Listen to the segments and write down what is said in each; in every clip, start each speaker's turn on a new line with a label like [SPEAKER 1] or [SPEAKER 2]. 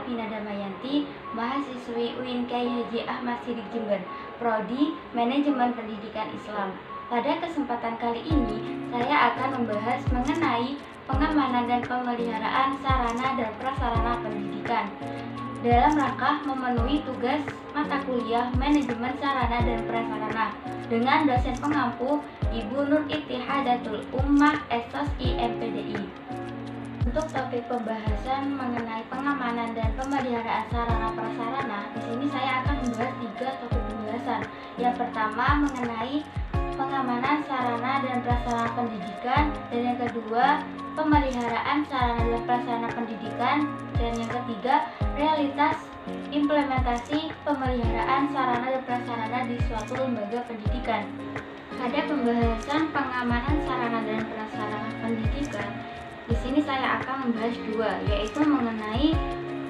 [SPEAKER 1] Vina Damayanti, mahasiswi UIN Kyai Haji Ahmad Siddiq Jember, Prodi Manajemen Pendidikan Islam. Pada kesempatan kali ini, saya akan membahas mengenai pengamanan dan pemeliharaan sarana dan prasarana pendidikan dalam rangka memenuhi tugas mata kuliah Manajemen Sarana dan Prasarana dengan dosen pengampu Ibu Nur Ittihadatul Ummah SSI MPDI. Untuk topik pembahasan mengenai pengamanan dan pemeliharaan sarana prasarana, di sini saya akan membahas 3 topik pembahasan. Yang pertama mengenai pengamanan sarana dan prasarana pendidikan, dan yang kedua pemeliharaan sarana dan prasarana pendidikan, dan yang ketiga realitas implementasi pemeliharaan sarana dan prasarana di suatu lembaga pendidikan. Pada pembahasan pengamanan sarana dan prasarana pendidikan, di sini saya akan membahas 2, yaitu mengenai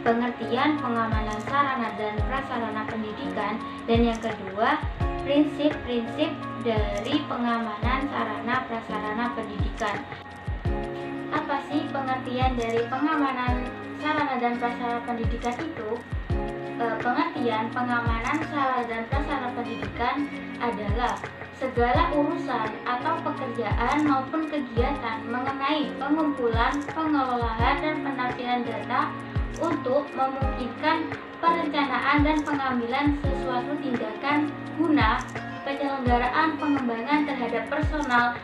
[SPEAKER 1] pengertian pengamanan sarana dan prasarana pendidikan, dan yang kedua prinsip-prinsip dari pengamanan sarana prasarana pendidikan. Apa sih pengertian dari pengamanan sarana dan prasarana pendidikan itu? Pengertian pengamanan sarana dan prasarana pendidikan adalah segala urusan atau pekerjaan maupun kegiatan mengenai pengumpulan, pengelolaan, dan penampilan data untuk memungkinkan perencanaan dan pengambilan sesuatu tindakan guna penyelenggaraan pengembangan terhadap personal,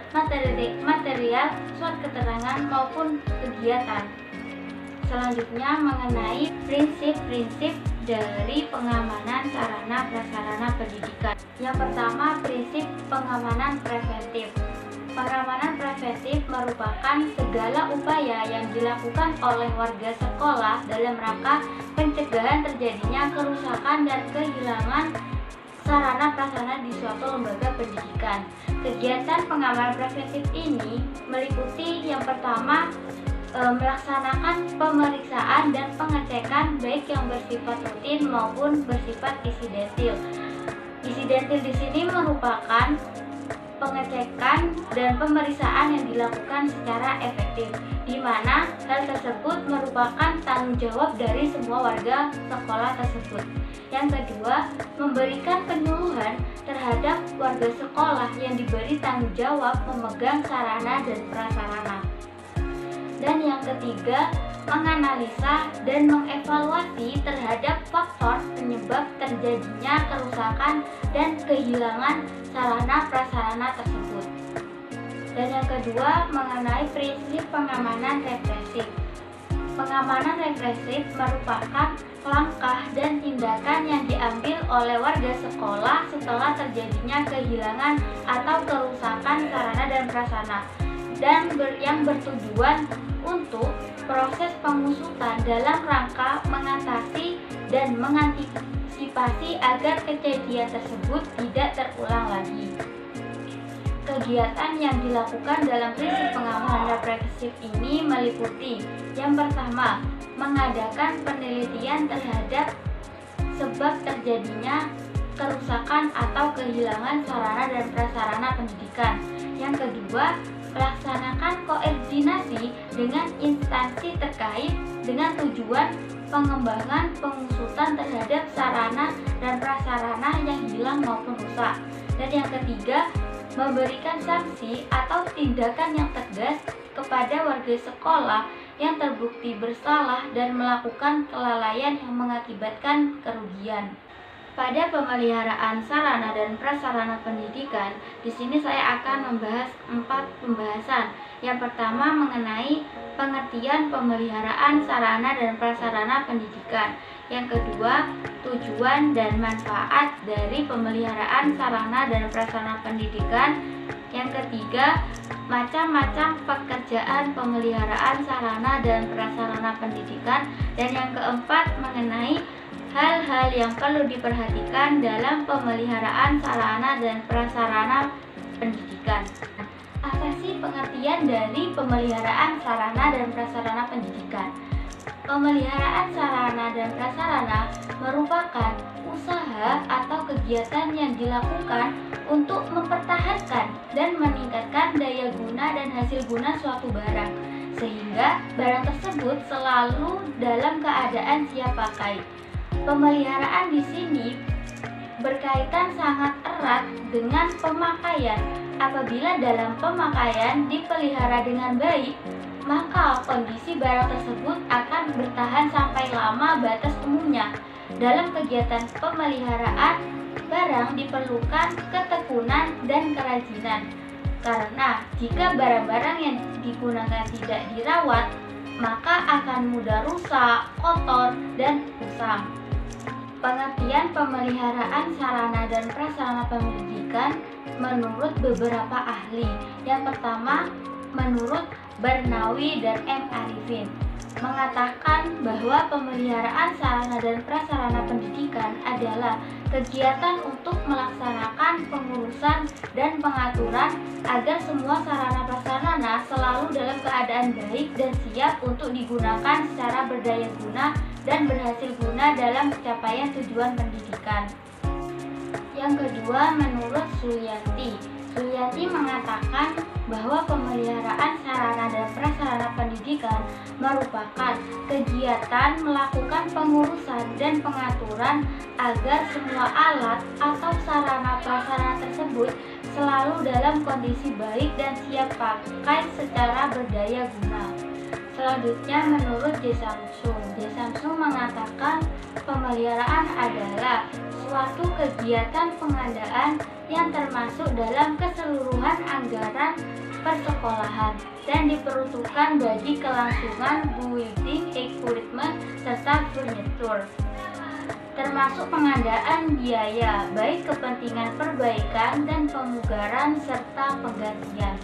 [SPEAKER 1] material, surat keterangan maupun kegiatan. Selanjutnya mengenai prinsip-prinsip dari pengamanan sarana prasarana pendidikan. Yang pertama, prinsip pengamanan preventif. Pengamanan preventif merupakan segala upaya yang dilakukan oleh warga sekolah dalam rangka pencegahan terjadinya kerusakan dan kehilangan sarana prasarana di suatu lembaga pendidikan. Kegiatan pengamanan preventif ini meliputi yang pertama melaksanakan pemeriksaan dan pengecekan baik yang bersifat rutin maupun bersifat insidentil. Insidentil di sini merupakan pengecekan dan pemeriksaan yang dilakukan secara efektif, di mana hal tersebut merupakan tanggung jawab dari semua warga sekolah tersebut. Yang kedua, memberikan penyuluhan terhadap warga sekolah yang diberi tanggung jawab memegang sarana dan prasarana. Dan yang ketiga, menganalisa dan mengevaluasi terhadap faktor penyebab terjadinya kerusakan dan kehilangan sarana prasarana tersebut. Dan yang kedua, mengenai prinsip pengamanan represif. Pengamanan represif merupakan langkah dan tindakan yang diambil oleh warga sekolah setelah terjadinya kehilangan atau kerusakan sarana dan prasarana, dan yang bertujuan untuk proses pengusutan dalam rangka mengatasi dan mengantisipasi agar kejadian tersebut tidak terulang lagi. Kegiatan yang dilakukan dalam prinsip pengamanan represif ini meliputi yang pertama, mengadakan penelitian terhadap sebab terjadinya kerusakan atau kehilangan sarana dan prasarana pendidikan. Yang kedua, melaksanakan koordinasi dengan instansi terkait dengan tujuan pengembangan pengusutan terhadap sarana dan prasarana yang hilang maupun rusak. Dan yang ketiga, memberikan sanksi atau tindakan yang tegas kepada warga sekolah yang terbukti bersalah dan melakukan kelalaian yang mengakibatkan kerugian. Pada pemeliharaan sarana dan prasarana pendidikan, di sini saya akan membahas 4 pembahasan. Yang pertama mengenai pengertian pemeliharaan sarana dan prasarana pendidikan. Yang kedua, tujuan dan manfaat dari pemeliharaan sarana dan prasarana pendidikan. Yang ketiga, macam-macam pekerjaan pemeliharaan sarana dan prasarana pendidikan. Dan yang keempat, mengenai hal-hal yang perlu diperhatikan dalam pemeliharaan sarana dan prasarana pendidikan. Apa sih pengertian dari pemeliharaan sarana dan prasarana pendidikan? Pemeliharaan sarana dan prasarana merupakan usaha atau kegiatan yang dilakukan untuk mempertahankan dan meningkatkan daya guna dan hasil guna suatu barang, sehingga barang tersebut selalu dalam keadaan siap pakai. Pemeliharaan di sini berkaitan sangat erat dengan pemakaian. Apabila dalam pemakaian dipelihara dengan baik, maka kondisi barang tersebut akan bertahan sampai lama batas umumnya. Dalam kegiatan pemeliharaan barang diperlukan ketekunan dan kerajinan, karena jika barang-barang yang digunakan tidak dirawat, maka akan mudah rusak, kotor, dan usang. Pengertian pemeliharaan sarana dan prasarana pendidikan menurut beberapa ahli. Yang pertama, menurut Barnawi dan M. Arifin, mengatakan bahwa pemeliharaan sarana dan prasarana pendidikan adalah kegiatan untuk melaksanakan pengurusan dan pengaturan agar semua sarana prasarana selalu dalam keadaan baik dan siap untuk digunakan secara berdaya guna dan berhasil guna dalam pencapaian tujuan pendidikan. Yang kedua, menurut Sulianti mengatakan bahwa pemeliharaan sarana dan prasarana pendidikan merupakan kegiatan melakukan pengurusan dan pengaturan agar semua alat atau sarana prasarana tersebut selalu dalam kondisi baik dan siap pakai secara berdaya guna. Selanjutnya, menurut J. Samsung mengatakan pemeliharaan adalah suatu kegiatan pengadaan yang termasuk dalam keseluruhan anggaran persekolahan dan diperuntukkan bagi kelangsungan building equipment serta furniture, termasuk pengadaan biaya baik kepentingan perbaikan dan pemugaran serta penggantian.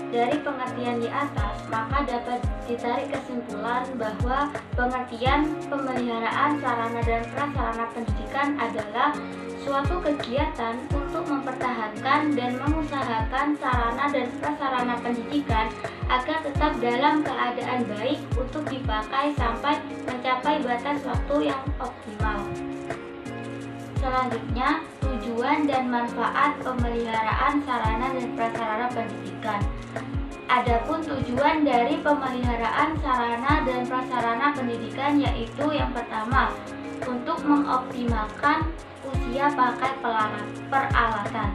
[SPEAKER 1] Dari pengertian di atas, maka dapat ditarik kesimpulan bahwa pengertian pemeliharaan sarana dan prasarana pendidikan adalah suatu kegiatan untuk mempertahankan dan mengusahakan sarana dan prasarana pendidikan agar tetap dalam keadaan baik untuk dipakai sampai mencapai batas waktu yang optimal. Selanjutnya, tujuan dan manfaat pemeliharaan sarana dan prasarana pendidikan. Adapun tujuan dari pemeliharaan sarana dan prasarana pendidikan yaitu yang pertama, untuk mengoptimalkan usia pakai peralatan.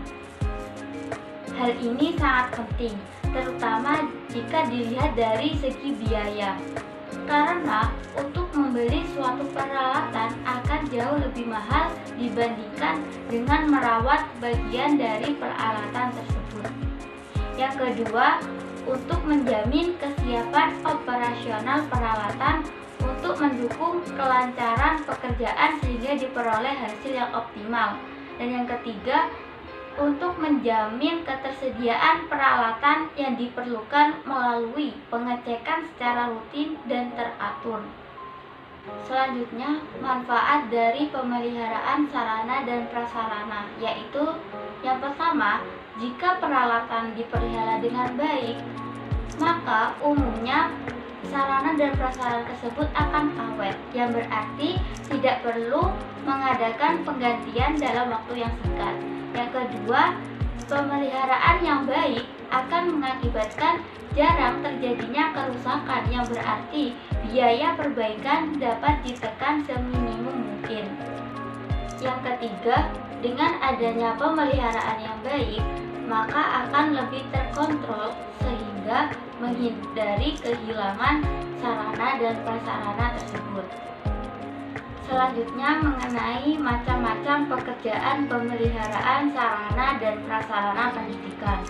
[SPEAKER 1] Hal ini sangat penting, terutama jika dilihat dari segi biaya. Karena untuk membeli suatu peralatan akan jauh lebih mahal dibandingkan dengan merawat bagian dari peralatan tersebut. Yang kedua, untuk menjamin kesiapan operasional peralatan untuk mendukung kelancaran pekerjaan sehingga diperoleh hasil yang optimal. Dan yang ketiga, untuk menjamin ketersediaan peralatan yang diperlukan melalui pengecekan secara rutin dan teratur. Selanjutnya, manfaat dari pemeliharaan sarana dan prasarana, yaitu yang pertama, jika peralatan dipelihara dengan baik, maka umumnya sarana dan prasarana tersebut akan awet, yang berarti tidak perlu mengadakan penggantian dalam waktu yang singkat. Yang kedua, pemeliharaan yang baik akan mengakibatkan jarang terjadinya kerusakan, yang berarti biaya perbaikan dapat ditekan seminimum mungkin. Yang ketiga, dengan adanya pemeliharaan yang baik, maka akan lebih terkontrol sehingga menghindari kehilangan sarana dan prasarana tersebut. Selanjutnya, mengenai macam-macam pekerjaan pemeliharaan sarana dan prasarana pendidikan.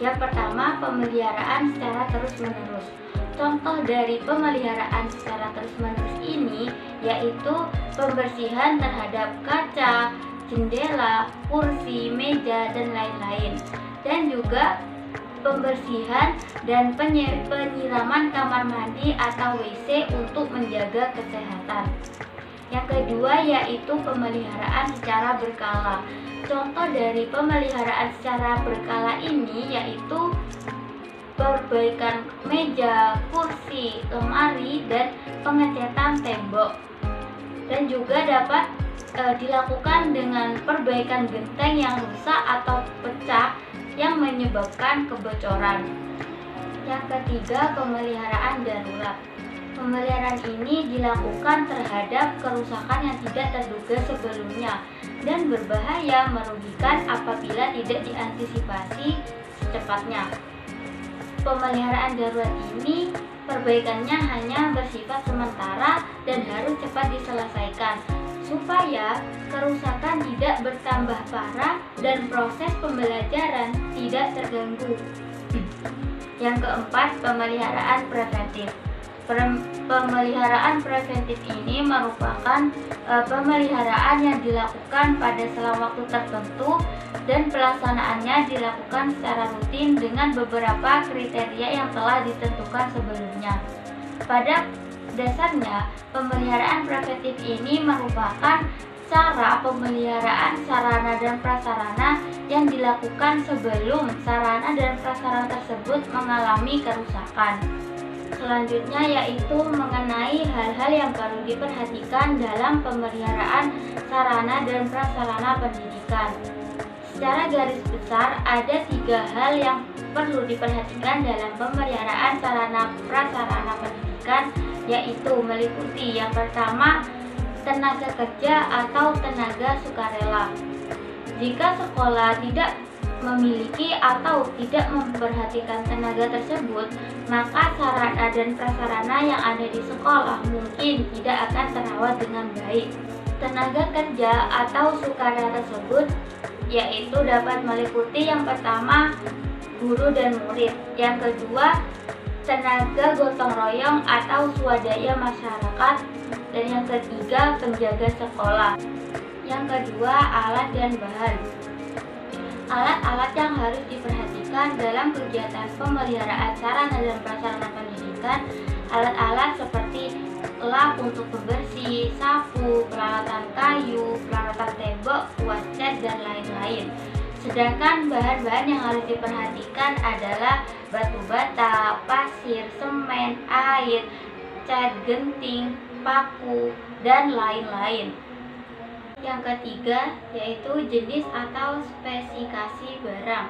[SPEAKER 1] Yang pertama, pemeliharaan secara terus-menerus. Contoh dari pemeliharaan secara terus-menerus ini yaitu pembersihan terhadap kaca, jendela, kursi, meja, dan lain-lain. Dan juga pembersihan dan penyiraman kamar mandi atau WC untuk menjaga kesehatan. Yang kedua yaitu pemeliharaan secara berkala. Contoh dari pemeliharaan secara berkala ini yaitu perbaikan meja, kursi, lemari, dan pengecatan tembok. Dan juga dapat dilakukan dengan perbaikan genteng yang rusak atau pecah yang menyebabkan kebocoran. Yang ketiga, pemeliharaan darurat. Pemeliharaan ini dilakukan terhadap kerusakan yang tidak terduga sebelumnya dan berbahaya merugikan apabila tidak diantisipasi secepatnya. Pemeliharaan darurat ini perbaikannya hanya bersifat sementara dan harus cepat diselesaikan supaya kerusakan tidak bertambah parah dan proses pembelajaran tidak terganggu. Yang keempat, pemeliharaan preventif. Pemeliharaan preventif ini merupakan pemeliharaan yang dilakukan pada selang waktu tertentu dan pelaksanaannya dilakukan secara rutin dengan beberapa kriteria yang telah ditentukan sebelumnya. Pada dasarnya, pemeliharaan preventif ini merupakan cara pemeliharaan sarana dan prasarana yang dilakukan sebelum sarana dan prasarana tersebut mengalami kerusakan. Selanjutnya yaitu mengenai hal-hal yang perlu diperhatikan dalam pemeliharaan sarana dan prasarana pendidikan. Secara garis besar ada 3 hal yang perlu diperhatikan dalam pemeliharaan sarana prasarana pendidikan, yaitu meliputi yang pertama, tenaga kerja atau tenaga sukarela. Jika sekolah tidak memiliki atau tidak memperhatikan tenaga tersebut, maka sarana dan prasarana yang ada di sekolah mungkin tidak akan terawat dengan baik. Tenaga kerja atau sukarela tersebut yaitu dapat meliputi yang pertama, guru dan murid. Yang kedua, tenaga gotong royong atau swadaya masyarakat. Dan yang ketiga, penjaga sekolah. Yang kedua, alat dan bahan. Alat-alat yang harus diperhatikan dalam kegiatan pemeliharaan sarana dan prasarana pendidikan, alat-alat seperti lap untuk pembersih, sapu, peralatan kayu, peralatan tembok, kuas cat, dan lain-lain. Sedangkan bahan-bahan yang harus diperhatikan adalah batu bata, pasir, semen, air, cat genting, paku, dan lain-lain. Yang ketiga yaitu jenis atau spesifikasi barang.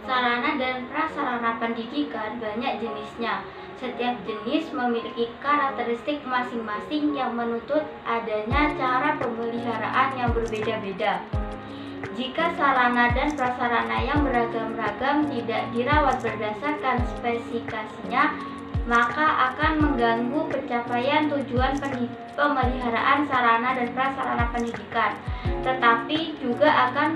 [SPEAKER 1] Sarana dan prasarana pendidikan banyak jenisnya. Setiap jenis memiliki karakteristik masing-masing yang menuntut adanya cara pemeliharaan yang berbeda-beda. Jika sarana dan prasarana yang beragam-ragam tidak dirawat berdasarkan spesifikasinya, maka akan mengganggu pencapaian tujuan pemeliharaan sarana dan prasarana pendidikan, tetapi juga akan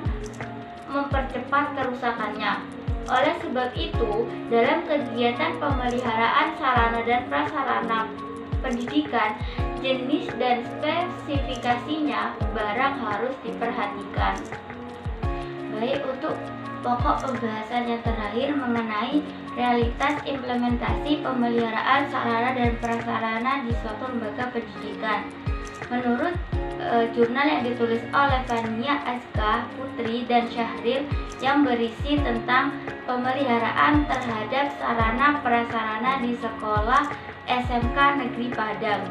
[SPEAKER 1] mempercepat kerusakannya. Oleh sebab itu, dalam kegiatan pemeliharaan sarana dan prasarana pendidikan, jenis dan spesifikasinya barang harus diperhatikan. Baik, untuk pokok pembahasan yang terakhir mengenai realitas implementasi pemeliharaan sarana dan prasarana di suatu lembaga pendidikan. Menurut jurnal yang ditulis oleh Fania Aska, Putri, dan Syahril yang berisi tentang pemeliharaan terhadap sarana prasarana di sekolah SMK Negeri Padang.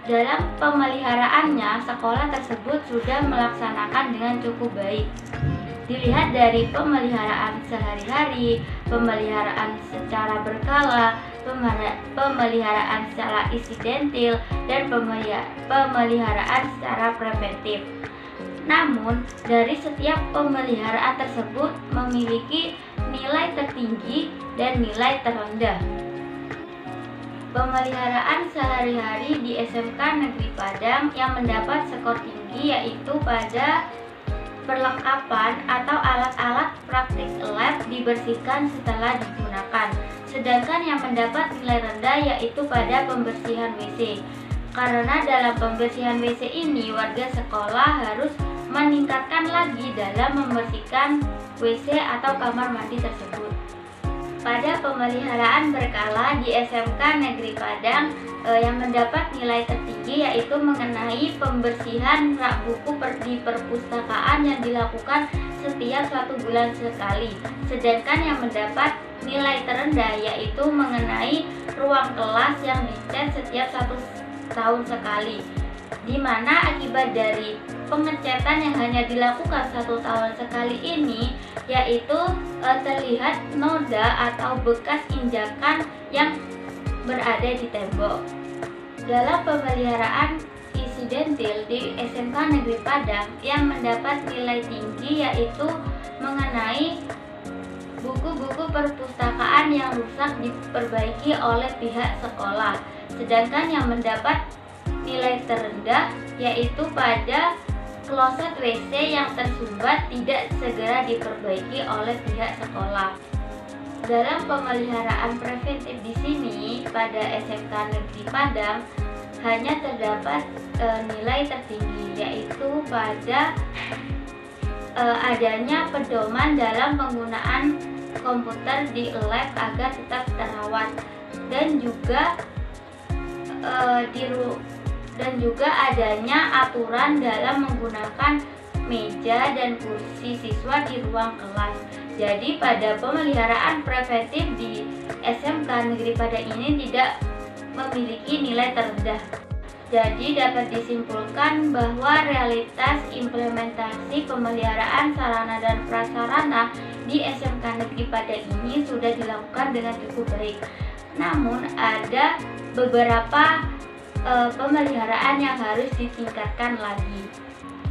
[SPEAKER 1] Dalam pemeliharaannya, sekolah tersebut sudah melaksanakan dengan cukup baik. Dilihat dari pemeliharaan sehari-hari, pemeliharaan secara berkala, pemeliharaan secara insidentil, dan pemeliharaan secara preventif. Namun, dari setiap pemeliharaan tersebut memiliki nilai tertinggi dan nilai terendah. Pemeliharaan sehari-hari di SMK Negeri Padang yang mendapat skor tinggi yaitu pada perlengkapan atau alat-alat praktik lab dibersihkan setelah digunakan. Sedangkan yang mendapat nilai rendah yaitu pada pembersihan WC. Karena dalam pembersihan WC ini warga sekolah harus meningkatkan lagi dalam membersihkan WC atau kamar mandi tersebut. Pada pemeliharaan berkala di SMK Negeri Padang yang mendapat nilai tertinggi yaitu mengenai pembersihan rak buku di perpustakaan yang dilakukan setiap 1 bulan sekali. Sedangkan yang mendapat nilai terendah yaitu mengenai ruang kelas yang dicat setiap 1 tahun sekali, di mana akibat dari pengecatan yang hanya dilakukan 1 tahun sekali ini, yaitu terlihat noda atau bekas injakan yang berada di tembok. Dalam pemeliharaan insidentil di SMK Negeri Padang yang mendapat nilai tinggi yaitu mengenai buku-buku perpustakaan yang rusak diperbaiki oleh pihak sekolah, sedangkan yang mendapat nilai terendah yaitu pada kloset WC yang tersumbat tidak segera diperbaiki oleh pihak sekolah. Dalam pemeliharaan preventif di sini pada SMK Negeri Padang hanya terdapat nilai tertinggi yaitu pada adanya pedoman dalam penggunaan komputer di lab agar tetap terawat dan juga adanya aturan dalam menggunakan meja dan kursi siswa di ruang kelas. Jadi pada pemeliharaan preventif di SMK Negeri Padang ini tidak memiliki nilai terendah. Jadi dapat disimpulkan bahwa realitas implementasi pemeliharaan sarana dan prasarana di SMK Negeri Padang ini sudah dilakukan dengan cukup baik. Namun ada beberapa pemeliharaan yang harus ditingkatkan lagi.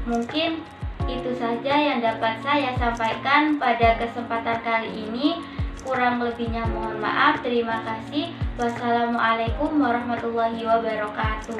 [SPEAKER 1] Mungkin itu saja yang dapat saya sampaikan pada kesempatan kali ini. Kurang lebihnya mohon maaf. Terima kasih. Wassalamualaikum warahmatullahi wabarakatuh.